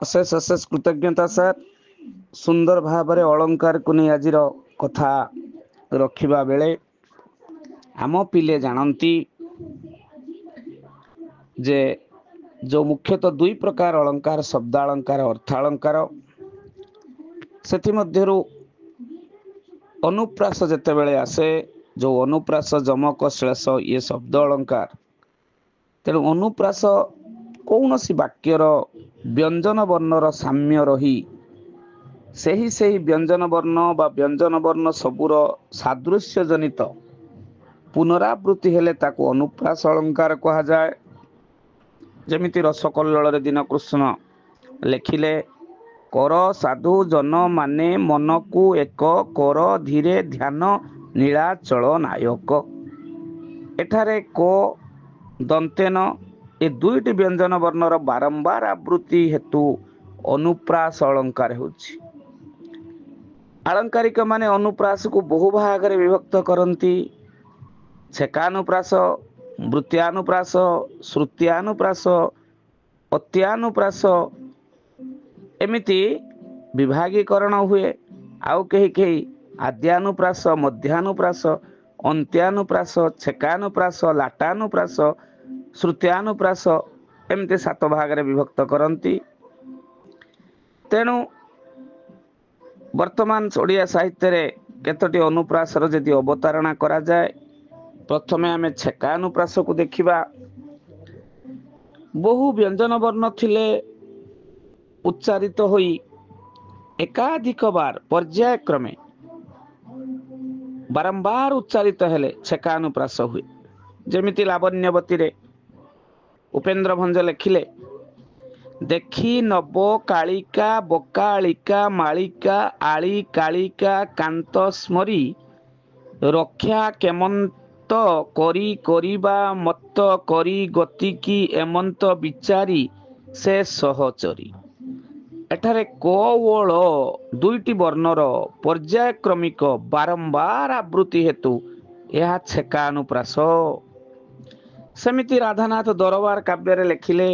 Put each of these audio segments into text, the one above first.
ଅଶେଷ ଅଶେଷ କୃତଜ୍ଞତା ସାର୍। ସୁନ୍ଦର ଭାବରେ ଅଳଙ୍କାରକୁ ନେଇ ଆଜିର କଥା ରଖିବା ବେଳେ ଆମ ପିଲେ ଜାଣନ୍ତି ଯେ जो मुख्यतः दुई प्रकार अलंकार शब्दालंकार अर्थालंकार ସେଥିମଧ୍ୟରୁ ଅନୁପ୍ରାସ ଯେତେବେଳେ ଆସେ जो ଅନୁପ୍ରାସ ଯମକ ଶ୍ଳେଷ ଇଏ ଶବ୍ଦ ଅଳଙ୍କାର। ତେଣୁ ଅନୁପ୍ରାସ କୌଣସି ବାକ୍ୟର ବ୍ୟଞ୍ଜନ ବର୍ଣ୍ଣର ସାମ୍ୟ ରହି ସେହି ବ୍ୟଞ୍ଜନ ବର୍ଣ୍ଣ ବା ବ୍ୟଞ୍ଜନ ବର୍ଣ୍ଣ ସବୁର ସାଦୃଶ୍ୟ ଜନିତ ପୁନରାବୃତ୍ତି ହେଲେ ତାକୁ ଅନୁପ୍ରାସ ଅଳଙ୍କାର କୁହାଯାଏ। ଯେମିତି ରସକଲ୍ଲୋଳରେ ଦୀନକୃଷ୍ଣ ଲେଖିଲେ, कर साधु जन माने मनକୁ ଏକ କର ଧୀରେ ଧ୍ୟାନ ନୀଳାଚଳ ନାୟକ। ଏଠାରେ କ ଦନ୍ତେନ ଏ ଦୁଇଟି ବ୍ୟଞ୍ଜନ ବର୍ଣ୍ଣର ବାରମ୍ବାର ଆବୃତ୍ତି ହେତୁ ଅନୁପ୍ରାସ ଅଳଙ୍କାର ହେଉଛି। ଆଳଙ୍କାରିକ ମାନେ ଅନୁପ୍ରାସକୁ ବହୁ ଭାଗରେ ବିଭକ୍ତ କରନ୍ତି। ଛେକାନୁପ୍ରାସ, ବୃତ୍ତ୍ୟାନୁପ୍ରାସ, ଶ୍ରୁତ୍ୟାନୁପ୍ରାସ, ଅତ୍ୟାନୁପ୍ରାସ ଏମିତି ବିଭାଗୀକରଣ ହୁଏ। ଆଉ କେହି ଆଦ୍ୟାନୁପ୍ରାସ, ମଧ୍ୟାନୁପ୍ରାସ, ଅନ୍ତ୍ୟାନୁପ୍ରାସ, ଛେକାନୁପ୍ରାସ, ଲାଟାନୁପ୍ରାସ, ଶ୍ରୁତ୍ୟାନୁପ୍ରାସ ଏମିତି 7 ଭାଗରେ ବିଭକ୍ତ କରନ୍ତି। ତେଣୁ ବର୍ତ୍ତମାନ ଓଡ଼ିଆ ସାହିତ୍ୟରେ କେତୋଟି ଅନୁପ୍ରାସର ଯଦି ଅବତାରଣା କରାଯାଏ, ପ୍ରଥମେ ଆମେ ଛେକାନୁପ୍ରାସକୁ ଦେଖିବା। ବହୁ ବ୍ୟଞ୍ଜନ ବର୍ଣ୍ଣ ଥିଲେ ଉଚ୍ଚାରିତ ହୋଇ ଏକାଧିକ ବାର ପର୍ଯ୍ୟାୟକ୍ରମେ ବାରମ୍ବାର ଉଚ୍ଚାରିତ ହେଲେ ଛେକାନୁପ୍ରାସ ହୁଏ। ଯେମିତି ଲାବଣ୍ୟବତୀରେ ଉପେନ୍ଦ୍ର ଭଞ୍ଜ ଲେଖିଲେ, ଦେଖି ନବ କାଳିକା ବକାଳିକା ମାଳିକା ଆଳି କାଳିକା କାନ୍ତ ସ୍ମରି ରକ୍ଷା କେମନ୍ତ କରି କରିବା ମତ୍ତ କରି ଗତିକି ଏମନ୍ତ ବିଚାରି ସେ ସହଚରି। ଏଠାରେ କ ଓ ଳ ଦୁଇଟି ବର୍ଣ୍ଣର ପର୍ଯ୍ୟାୟକ୍ରମିକ ବାରମ୍ବାର ଆବୃତ୍ତି ହେତୁ ଏହା ଛେକାନୁପ୍ରାସ। ସେମିତି ରାଧାନାଥ ଦରବାର କାବ୍ୟରେ ଲେଖିଲେ,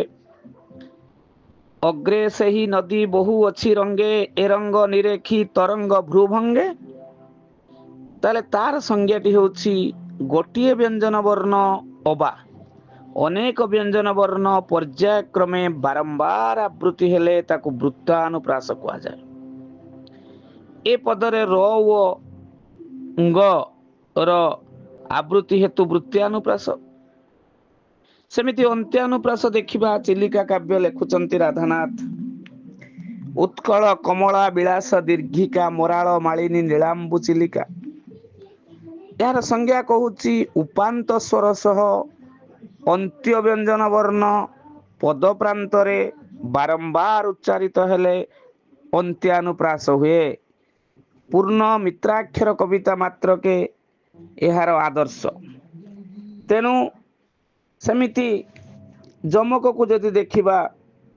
ଅଗ୍ରେ ସେହି ନଦୀ ବହୁ ଅଛି ରଙ୍ଗେ ଏ ରଙ୍ଗ ନିରେଖି ତରଙ୍ଗ ଭ୍ରୁଭଙ୍ଗେ। ତାହେଲେ ତାର ସଂଜ୍ଞାଟି ହେଉଛି ଗୋଟିଏ ବ୍ୟଞ୍ଜନ ବର୍ଣ୍ଣ ଅବା ଅନେକ ବ୍ୟଞ୍ଜନ ବର୍ଣ୍ଣ ପର୍ଯ୍ୟାୟକ୍ରମେ ବାରମ୍ବାର ଆବୃତ୍ତି ହେଲେ ତାକୁ ବୃତ୍ତାନୁପ୍ରାସ କୁହାଯାଏ। ଏ ପଦରେ ର ଓ ଙ୍ଗ ର ଆବୃତ୍ତି ହେତୁ ବୃତ୍ତ୍ୟାନୁପ୍ରାସ। ସେମିତି ଅନ୍ତ୍ୟାନୁପ୍ରାସ ଦେଖିବା। ଚିଲିକା କାବ୍ୟ ଲେଖୁଛନ୍ତି ରାଧାନାଥ, ଉତ୍କଳ କମଳା ବିଳାସ ଦୀର୍ଘିକା ମରାଳ ମାଳିନୀ ନୀଳାମ୍ବୁ ଚିଲିକା। ଏହାର ସଂଜ୍ଞା କହୁଛି ଉପାନ୍ତ ସ୍ୱର ସହ ଅନ୍ତ୍ୟ ବ୍ୟଞ୍ଜନ ବର୍ଣ୍ଣ ପଦ ପ୍ରାନ୍ତରେ ବାରମ୍ବାର ଉଚ୍ଚାରିତ ହେଲେ ଅନ୍ତ୍ୟାନୁପ୍ରାସ ହୁଏ। ପୂର୍ଣ୍ଣ ମିତ୍ରାକ୍ଷର କବିତା ମାତ୍ରକେ ଏହାର ଆଦର୍ଶ। ତେଣୁ ସେମିତି ଯମକକୁ ଯଦି ଦେଖିବା,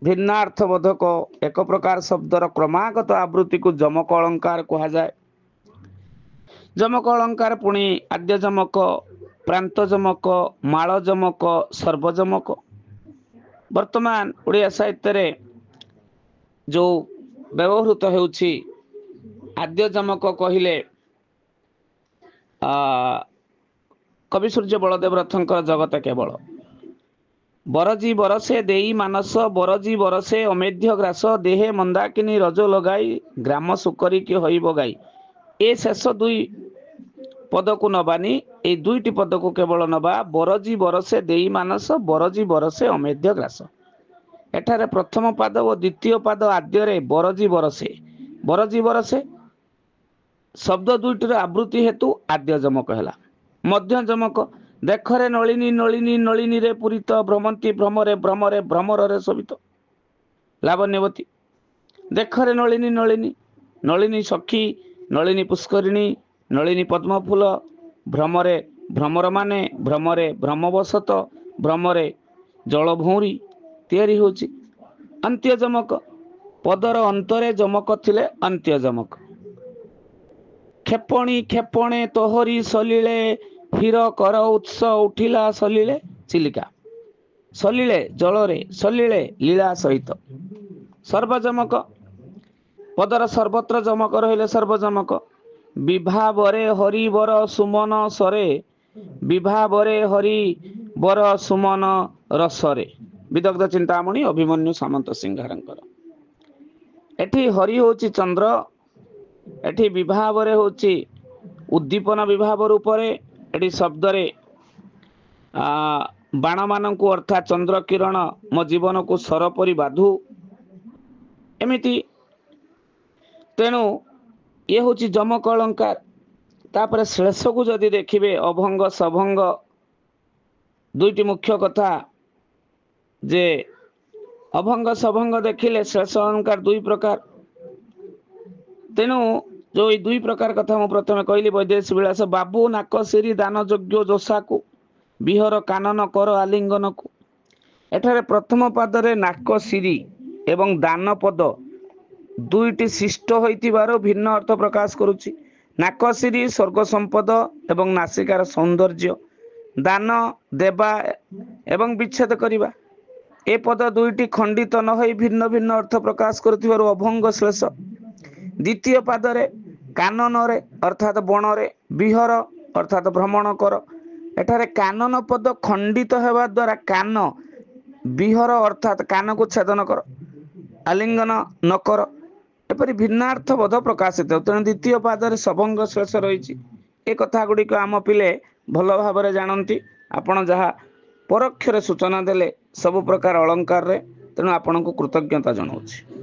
ଭିନ୍ନାର୍ଥବୋଧକ ଏକ ପ୍ରକାର ଶବ୍ଦର କ୍ରମାଗତ ଆବୃତ୍ତିକୁ ଯମକ ଅଳଙ୍କାର କୁହାଯାଏ। ଯମକ ଅଳଙ୍କାର ପୁଣି ଆଦ୍ୟ ଯମକ, ପ୍ରାନ୍ତ ଯମକ, ମାଳ ଯମକ, ସର୍ବଯମକ। ବର୍ତ୍ତମାନ ଓଡ଼ିଆ ସାହିତ୍ୟରେ ଯେଉଁ ବ୍ୟବହୃତ ହେଉଛି, ଆଦ୍ୟ ଯମକ କହିଲେ କବି ସୂର୍ଯ୍ୟ ବଳଦେବ ରଥଙ୍କର ଜଗତ କେବଳ। ବରଜି ବରସେ ଦେଇ ମାନସ ବରଜି ବରସେ ଅମେଧ୍ୟ ଗ୍ରାସ ଦେହେ ମନ୍ଦାକିନୀ ରଜ ଲଗାଇ ଗ୍ରାମ ସୁକରିକି ହୋଇବ ଗାଇ। ଏ ଶେଷ ଦୁଇ ପଦକୁ ନବାନି, এই ଦୁଇଟି ପଦକୁ କେବଳ ନବା। ବରଜି ବରସେ ଦେଇ ମାନସ, ବରଜି ବରସେ ଅମେଧ୍ୟ ଗ୍ରାସ। ଏଠାରେ ପ୍ରଥମ ପାଦ ଓ ଦ୍ୱିତୀୟ ପାଦ ଆଦ୍ୟରେ ବରଜି ବରସେ। ବରଜି ବରସେ ଶବ୍ଦ ଦୁଇଟିର ଆବୃତ୍ତି ହେତୁ ଆଦ୍ୟ ଯମକ ହେଲା। ମଧ୍ୟ ଯମକ, ଦେଖରେ ନଳିନୀ ନଳିନୀ ନଳିନୀରେ ପୂରିତ ଭ୍ରମନ୍ତି ଭ୍ରମରେ ଭ୍ରମରେ ଭ୍ରମରରେ ଶୋଭିତ। ଲାବଣ୍ୟବତୀ, ଦେଖରେ ନଳିନୀ ନଳିନୀ, ନଳିନୀ ସଖୀ, ନଳିନୀ ପୁଷ୍କରିଣୀ, ନଳିନୀ ପଦ୍ମଫୁଲ, ଭ୍ରମରେ ଭ୍ରମର ମାନେ ଭ୍ରମରେ ଭ୍ରମବଶତ ଭ୍ରମରେ ଜଳଭଉଁରୀ ତିଆରି ହେଉଛି। ଅନ୍ତ୍ୟ ଯମକ, ପଦର ଅନ୍ତରେ ଯମକ ଥିଲେ ଅନ୍ତ୍ୟ ଯମକ। କ୍ଷେପଣୀ କ୍ଷେପଣେ ତୋହରି ସଲିଳେ ହୀର କର ଉତ୍ସ ଉଠିଲା ସଲିଳେ ଚିଲିକା। ସଲିଳେ ଜଳରେ, ସଲିଳେ ଲୀଳା ସହିତ। ସର୍ବଯମକ ପଦର ସର୍ବତ୍ର ଯମକ ରହିଲେ ସର୍ବଯମକ। ବିଭାବରେ ହରି ବର ସୁମନ ସରେ, ବିଭାବରେ ହରି ବର ସୁମନ ରସରେ। ବିଦଗ୍ଧ ଚିନ୍ତାମଣି ଅଭିମନ୍ୟୁ ସାମନ୍ତ ସିଂହାରଙ୍କର। ଏଠି ହରି ହଉଛି ଚନ୍ଦ୍ର, ଏଠି ବିଭାବରେ ହଉଛି ଉଦ୍ଦୀପନ ବିଭାବ ରୂପରେ, ଏଠି ଶବ୍ଦରେ ବାଣମାନଙ୍କୁ ଅର୍ଥାତ୍ ଚନ୍ଦ୍ର କିରଣ ମୋ ଜୀବନକୁ ସର ପରି ବାଧୁ, ଏମିତି। ତେଣୁ ଇଏ ହଉଛି ଯମକ ଅଳଙ୍କାର। ତାପରେ ଶ୍ଲେଷକୁ ଯଦି ଦେଖିବେ ଅଭଙ୍ଗ ସଭଙ୍ଗ ଦୁଇଟି ମୁଖ୍ୟ କଥା, ଯେ ଅଭଙ୍ଗ ସଭଙ୍ଗ ଦେଖିଲେ ଶ୍ଲେଷ ଅଳଙ୍କାର ଦୁଇ ପ୍ରକାର। ତେଣୁ ଯୋଉ ଏଇ ଦୁଇ ପ୍ରକାର କଥା ମୁଁ ପ୍ରଥମେ କହିଲି, ବୈଦେଶୀ ବିଳାସ ବାବୁ ନାକ ସିରି ଦାନ ଯୋଗ୍ୟ ଯୋଷାକୁ, ବିହର କାନନ କର ଆଲିଙ୍ଗନକୁ। ଏଠାରେ ପ୍ରଥମ ପାଦରେ ନାକ ସିରି ଏବଂ ଦାନ ପଦ ଦୁଇଟି ଶିଷ୍ଟ ହୋଇଥିବାରୁ ଭିନ୍ନ ଅର୍ଥ ପ୍ରକାଶ କରୁଛି। ନାକ ସିରି ସ୍ୱର୍ଗ ସମ୍ପଦ ଏବଂ ନାସିକାର ସୌନ୍ଦର୍ଯ୍ୟ, ଦାନ ଦେବା ଏବଂ ବିଚ୍ଛେଦ କରିବା। ଏ ପଦ ଦୁଇଟି ଖଣ୍ଡିତ ନ ହୋଇ ଭିନ୍ନ ଭିନ୍ନ ଅର୍ଥ ପ୍ରକାଶ କରୁଥିବାରୁ ଅଭଙ୍ଗ ଶ୍ଲେଷ। ଦ୍ୱିତୀୟ ପାଦରେ କାନନରେ ଅର୍ଥାତ୍ ବଣରେ, ବିହର ଅର୍ଥାତ୍ ଭ୍ରମଣ କର। ଏଠାରେ କାନନ ପଦ ଖଣ୍ଡିତ ହେବା ଦ୍ୱାରା କାନ, ବିହର ଅର୍ଥାତ୍ କାନକୁ ଛେଦନ କର, ଆଲିଙ୍ଗନ ନ କର, ଏପରି ଭିନ୍ନାର୍ଥ ବୋଧ ପ୍ରକାଶିତ। ତେଣୁ ଦ୍ୱିତୀୟ ପାଦରେ ସଭଙ୍ଗ ଶ୍ଲେଷ ରହିଛି। ଏ କଥା ଗୁଡ଼ିକ ଆମ ପିଲେ ଭଲ ଭାବରେ ଜାଣନ୍ତି। ଆପଣ ଯାହା ପରୋକ୍ଷରେ ସୂଚନା ଦେଲେ ସବୁ ପ୍ରକାର ଅଳଙ୍କାରରେ, ତେଣୁ ଆପଣଙ୍କୁ କୃତଜ୍ଞତା ଜଣାଉଛି।